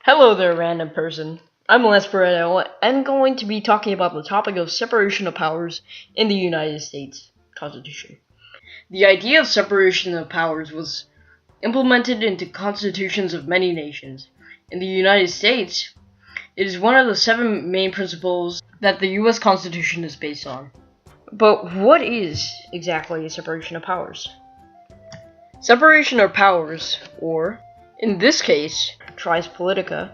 Hello there, random person. I'm Barredo, and I'm going to be talking about the topic of separation of powers in the United States Constitution. The idea of separation of powers was implemented into constitutions of many nations. In the United States, it is one of the 7 main principles that the U.S. Constitution is based on. But what is exactly a separation of powers? Separation of powers, or in this case, Res Politica,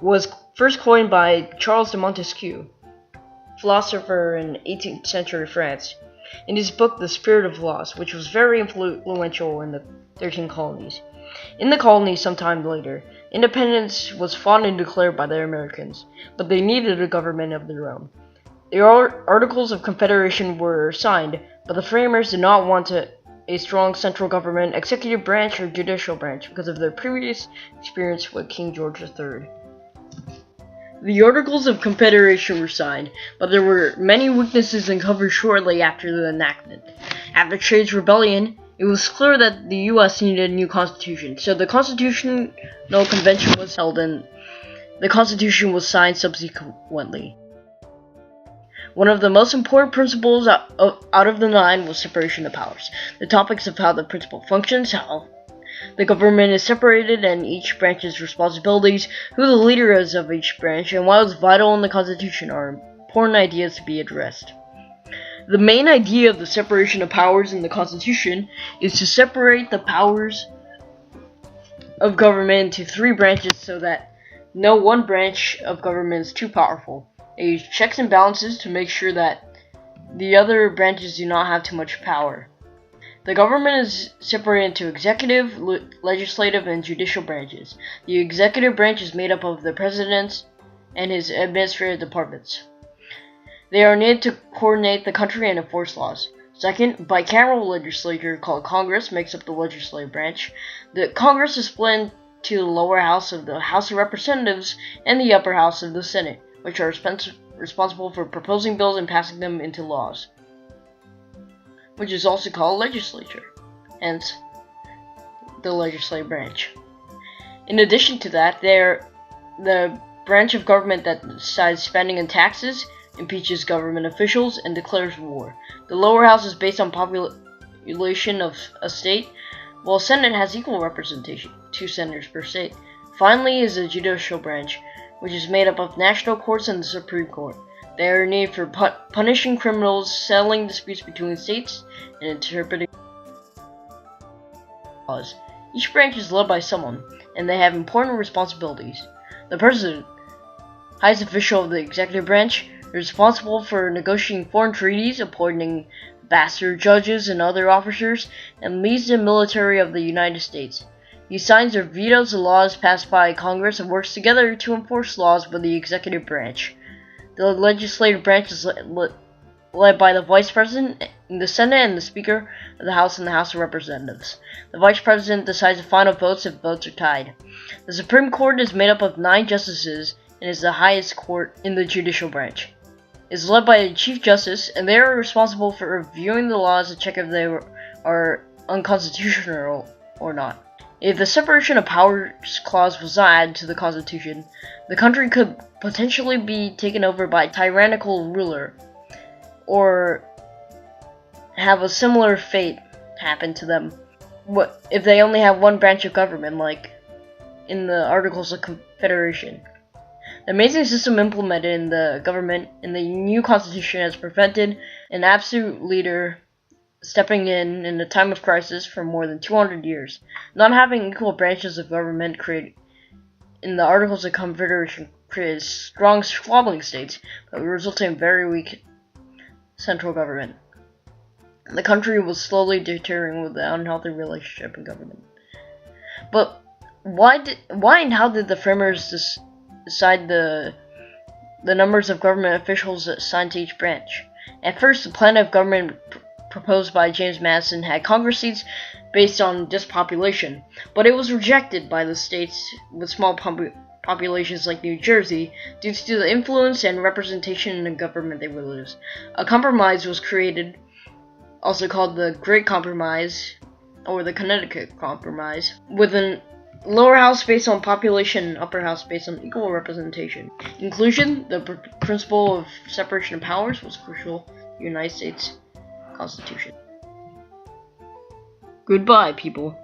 was first coined by Charles de Montesquieu, philosopher in 18th century France, in his book The Spirit of Laws, which was very influential in the 13 colonies. In the colonies sometime later, independence was fought and declared by the Americans, but they needed a government of their own. The Articles of Confederation were signed, but the framers did not want a strong central government, executive branch, or judicial branch because of their previous experience with King George III. The Articles of Confederation were signed, but there were many weaknesses uncovered shortly after the enactment. After Shays' Rebellion, it was clear that the U.S. needed a new constitution, so the Constitutional Convention was held and the Constitution was signed subsequently. One of the most important principles out of the 9 was separation of powers. The topics of how the principle functions, how the government is separated and each branch's responsibilities, who the leader is of each branch, and why it's vital in the Constitution are important ideas to be addressed. The main idea of the separation of powers in the Constitution is to separate the powers of government into 3 branches so that no one branch of government is too powerful. They use checks and balances to make sure that the other branches do not have too much power. The government is separated into executive, legislative, and judicial branches. The executive branch is made up of the president and his administrative departments. They are needed to coordinate the country and enforce laws. Second, bicameral legislature called Congress makes up the legislative branch. The Congress is split into the lower house of the House of Representatives and the upper house of the Senate, which are responsible for proposing bills and passing them into laws, which is also called legislature, hence the legislative branch. In addition to that, they're the branch of government that decides spending and taxes, impeaches government officials, and declares war. The lower house is based on population of a state, while the Senate has equal representation, 2 senators per state. Finally is the judicial branch, which is made up of national courts and the Supreme Court. They are needed for punishing criminals, settling disputes between states, and interpreting laws. Each branch is led by someone, and they have important responsibilities. The President, highest official of the executive branch, is responsible for negotiating foreign treaties, appointing ambassador judges and other officers, and leads the military of the United States. He signs or vetoes the laws passed by Congress and works together to enforce laws with the executive branch. The legislative branch is led by the Vice President in the Senate and the Speaker of the House and the House of Representatives. The Vice President decides the final votes if votes are tied. The Supreme Court is made up of 9 justices and is the highest court in the judicial branch. It is led by a Chief Justice, and they are responsible for reviewing the laws to check if they are unconstitutional or not. If the separation of powers clause was not added to the Constitution, the country could potentially be taken over by a tyrannical ruler, or have a similar fate happen to them. What if they only have one branch of government, like in the Articles of Confederation? The amazing system implemented in the government in the new Constitution has prevented an absolute leader stepping in a time of crisis for more than 200 years. Not having equal branches of government created in the Articles of Confederation created strong squabbling states, but resulted in very weak central government. The country was slowly deteriorating with the unhealthy relationship in government. But why and how did the framers decide the numbers of government officials assigned to each branch? At first, the plan of government proposed by James Madison had Congress seats based on dispopulation, but it was rejected by the states with small populations like New Jersey due to the influence and representation in the government they would lose. A compromise was created, also called the Great Compromise or the Connecticut Compromise, with an Lower house based on population, and upper house based on equal representation. Inclusion, the principle of separation of powers, was crucial to the United States Constitution. Goodbye, people.